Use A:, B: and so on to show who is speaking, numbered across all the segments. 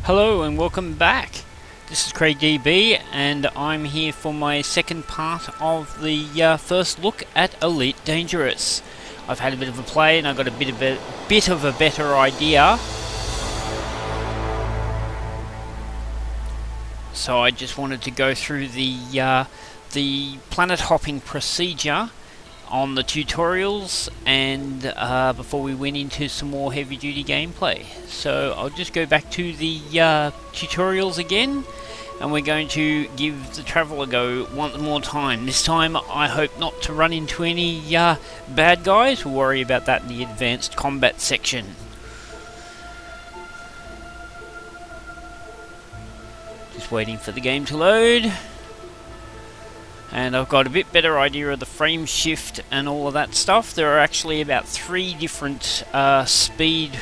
A: Hello and welcome back. This is Craig DB and I'm here for my second part of the first look at Elite Dangerous. I've had a bit of a play and I've got a bit of a better idea. So I just wanted to go through the planet hopping procedure on the tutorials and before we went into some more heavy duty gameplay. So I'll just go back to the tutorials again and we're going to give the travel a go one more time. This time I hope not to run into any bad guys. We'll worry about that in the advanced combat section. Just waiting for the game to load. And I've got a bit better idea of the frame shift and all of that stuff. There are actually about 3 different speed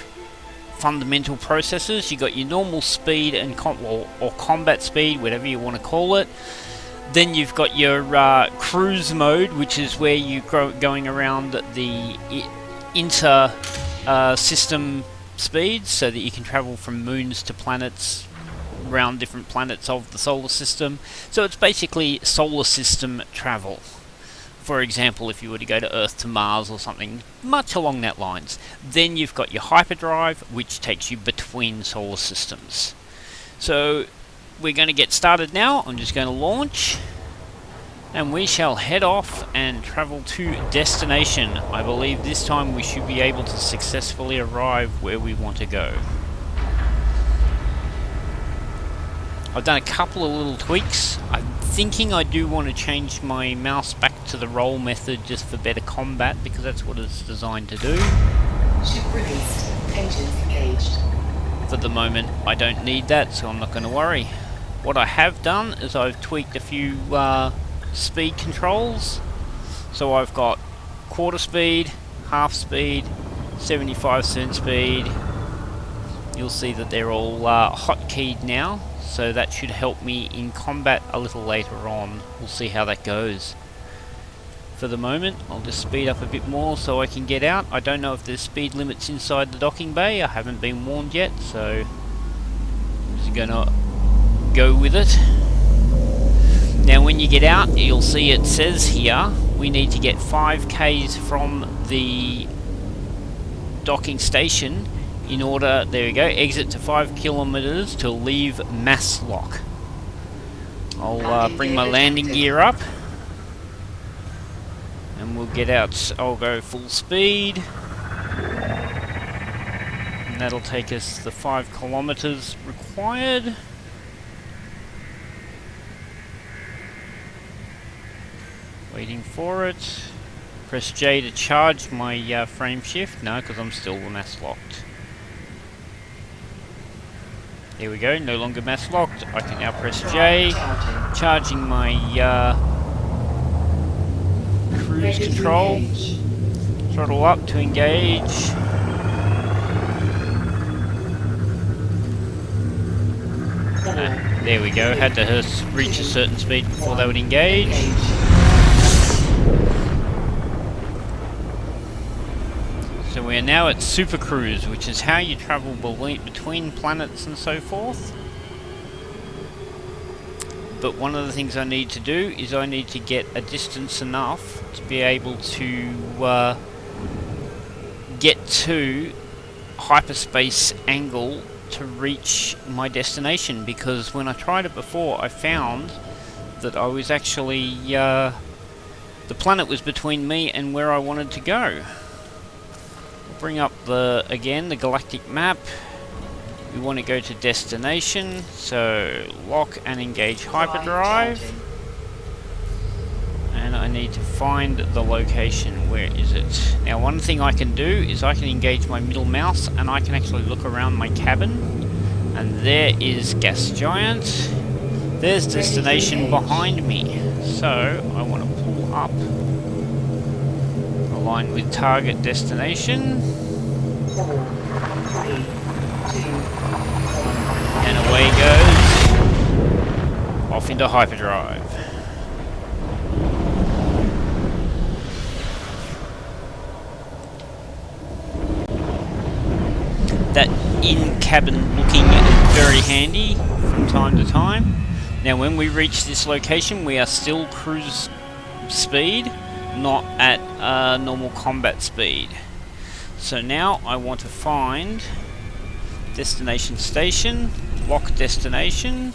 A: fundamental processes. You've got your normal speed and or combat speed, whatever you want to call it. Then you've got your cruise mode, which is where you're going around the inter system speeds so that you can travel from moons to planets, around different planets of the solar system. So it's basically solar system travel. For example, if you were to go to Earth to Mars or something, much along that lines. Then you've got your hyperdrive, which takes you between solar systems. So we're going to get started now. I'm just going to launch and we shall head off and travel to destination. I believe this time we should be able to successfully arrive where we want to go. I've done a couple of little tweaks. I'm thinking I do want to change my mouse back to the roll method just for better combat, because that's what it's designed to do.
B: Ship released. Engines engaged.
A: For the moment I don't need that, so I'm not going to worry. What I have done is I've tweaked a few speed controls. So I've got quarter speed, half speed, 75% speed. You'll see that they're all hotkeyed now. So that should help me in combat a little later on. We'll see how that goes. For the moment, I'll just speed up a bit more so I can get out. I don't know if there's speed limits inside the docking bay. I haven't been warned yet, so I'm just gonna go with it. Now when you get out, you'll see it says here, we need to get 5 k's from the docking station in order, there we go, exit to 5 kilometers to leave Maslock. I'll bring my landing gear up and we'll get out. I'll go full speed and that'll take us the 5 kilometers required. Waiting for it. Press J to charge my frame shift. No, because I'm still mass locked. There we go, no longer mass locked. I can now press J, charging my cruise control. Throttle up to engage. There we go, had to reach a certain speed before they would engage. So we are now at Super Cruise, which is how you travel between planets and so forth. But one of the things I need to do is I need to get a distance enough to be able to get to hyperspace angle to reach my destination, because when I tried it before I found that I was actually the planet was between me and where I wanted to go. Bring up the galactic map. We want to go to destination, so lock and engage hyperdrive. And I need to find the location. Where is it? Now one thing I can do is I can engage my middle mouse and I can actually look around my cabin. And there is Gas Giant. There's destination behind me. So I want to pull up. Align with target destination.
B: 4, 3, 2, 1.
A: And away goes. Off into hyperdrive. that in-cabin looking very handy from time to time. Now when we reach this location, we are still cruise speed, not at normal combat speed. So now I want to find destination station, lock destination,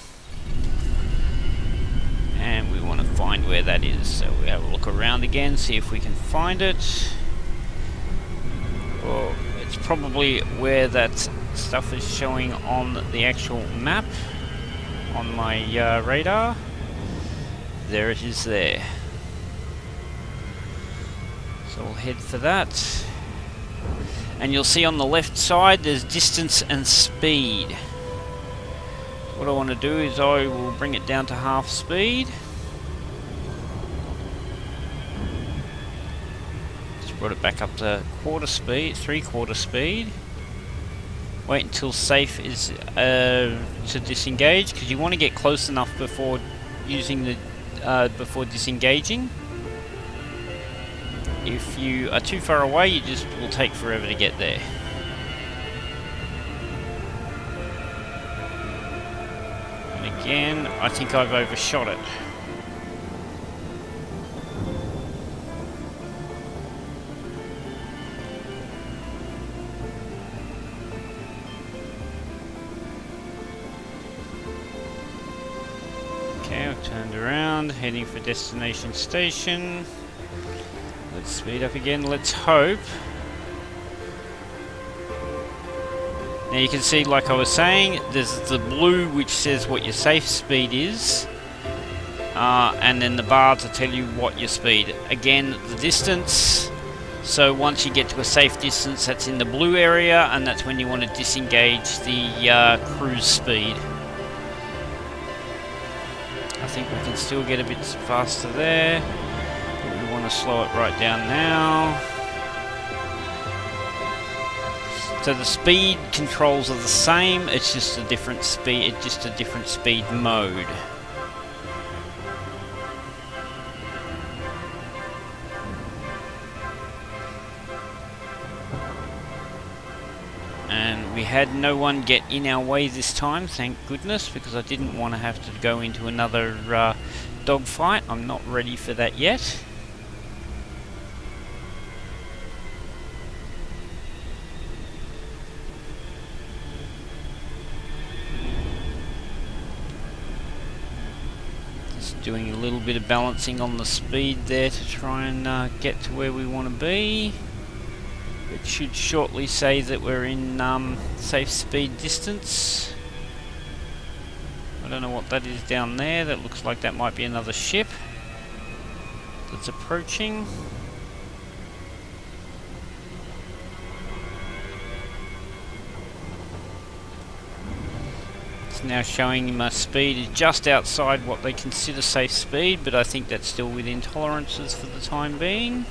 A: and we want to find where that is. So we have a look around again, see if we can find it. Well, it's probably where that stuff is showing on the actual map on my radar. There it is there. So we'll head for that. And you'll see on the left side there's distance and speed. What I want to do is I will bring it down to half speed. Just brought it back up to quarter speed, 3/4 speed. Wait until safe is to disengage, because you want to get close enough before using the before disengaging. If you are too far away, you just will take forever to get there. And again, I think I've overshot it. Okay, I've turned around, heading for destination station. Let's speed up again, let's hope. Now you can see, like I was saying, there's the blue which says what your safe speed is, and then the bar to tell you what your speed. Again, the distance, so once you get to a safe distance, that's in the blue area, and that's when you want to disengage the cruise speed. I think we can still get a bit faster there. We want to slow it right down now. So the speed controls are the same, it's just a different speed, it's just a different speed mode. And we had no one get in our way this time, thank goodness, because I didn't want to have to go into another dogfight. I'm not ready for that yet. Doing a little bit of balancing on the speed there to try and get to where we want to be. It should shortly say that we're in safe speed distance. I don't know what that is down there. That looks like that might be another ship that's approaching. Now showing my speed is just outside what they consider safe speed, but I think that's still within tolerances for the time being.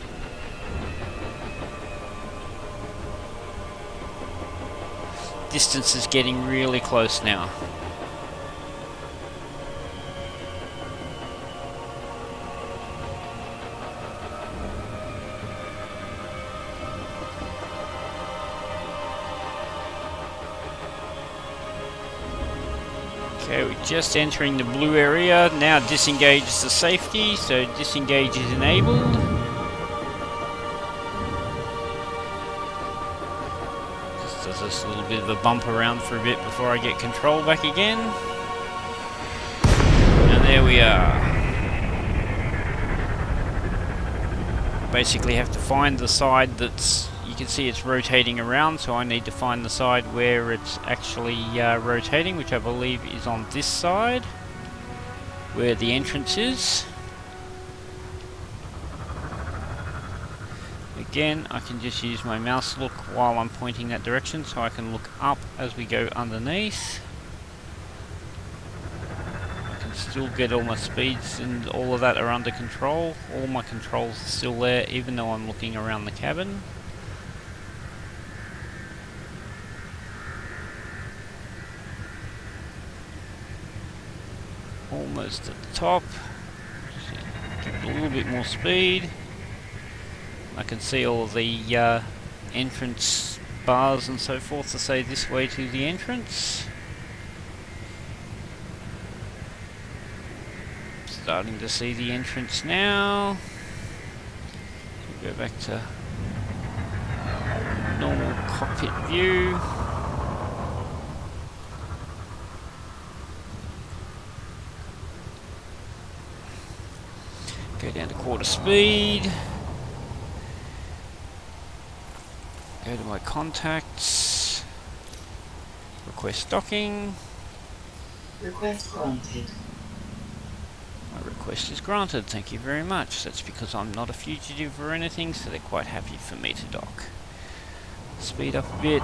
A: Distance is getting really close now. Okay, we're just entering the blue area. Now disengage the safety, so disengage is enabled. Just does this little bit of a bump around for a bit before I get control back again. And there we are. Basically have to find the side that's, you can see it's rotating around, so I need to find the side where it's actually rotating, which I believe is on this side, where the entrance is. Again, I can just use my mouse look while I'm pointing that direction, so I can look up as we go underneath. I can still get all my speeds and all of that are under control. All my controls are still there, even though I'm looking around the cabin. Almost at the top. Give it a little bit more speed. I can see all of the entrance bars and so forth to say this way to the entrance. Starting to see the entrance now. We'll go back to normal cockpit view. Go down to quarter speed. Go to my contacts. Request docking.
B: Request granted.
A: My request is granted, thank you very much. That's because I'm not a fugitive or anything, so they're quite happy for me to dock. Speed up a bit.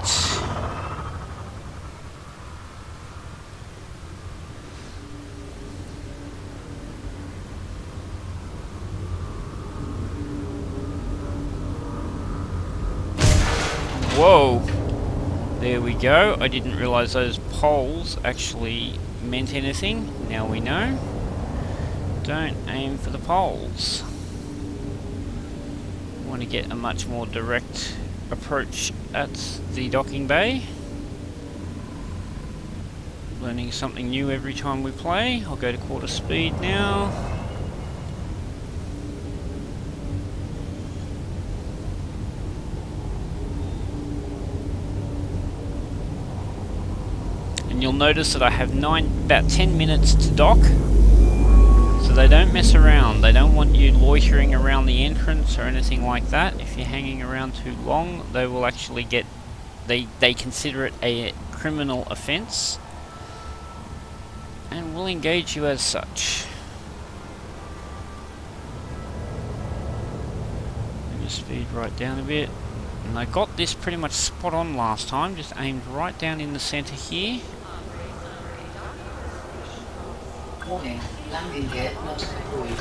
A: Whoa! There we go. I didn't realise those poles actually meant anything. Now we know. Don't aim for the poles. Want to get a much more direct approach at the docking bay. Learning something new every time we play. I'll go to quarter speed now. And you'll notice that I have about 10 minutes to dock. So they don't mess around. They don't want you loitering around the entrance or anything like that. If you're hanging around too long, they will actually get... They consider it a criminal offence and will engage you as such. Bring the speed right down a bit. And I got this pretty much spot on last time. Just aimed right down in the centre here.
B: Warning, landing gear not deployed.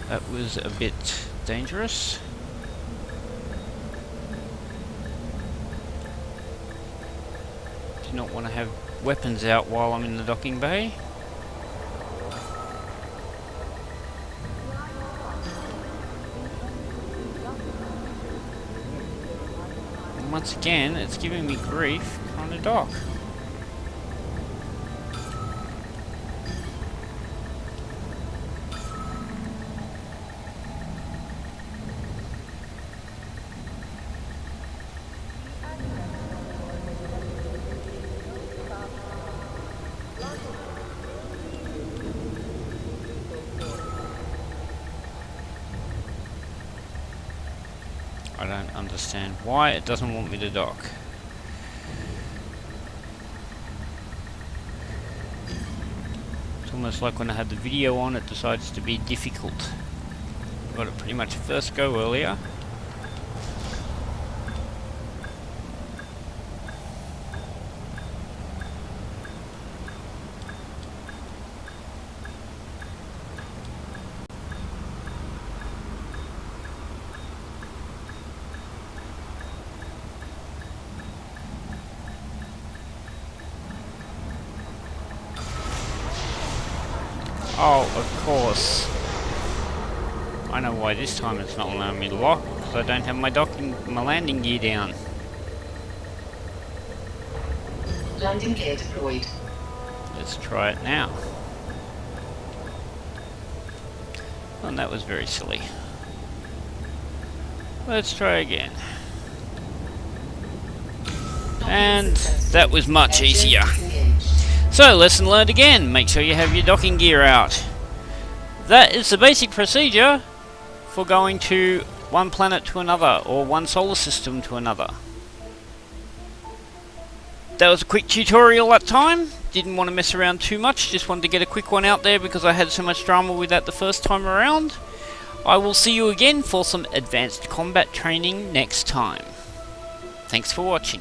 A: That was a bit dangerous. Do not want to have weapons out while I'm in the docking bay. And once again, it's giving me grief trying to dock. I don't understand why it doesn't want me to dock. It's almost like when I had the video on, it decides to be difficult. Got it pretty much first go earlier. Oh, of course. I know why this time it's not allowing me to lock, because I don't have my landing gear down.
B: Landing gear deployed.
A: Let's try it now. And that was very silly. Let's try again. And that was much easier. So, lesson learned again. Make sure you have your docking gear out. That is the basic procedure for going to one planet to another, or one solar system to another. That was a quick tutorial that time. Didn't want to mess around too much. Just wanted to get a quick one out there because I had so much drama with that the first time around. I will see you again for some advanced combat training next time. Thanks for watching.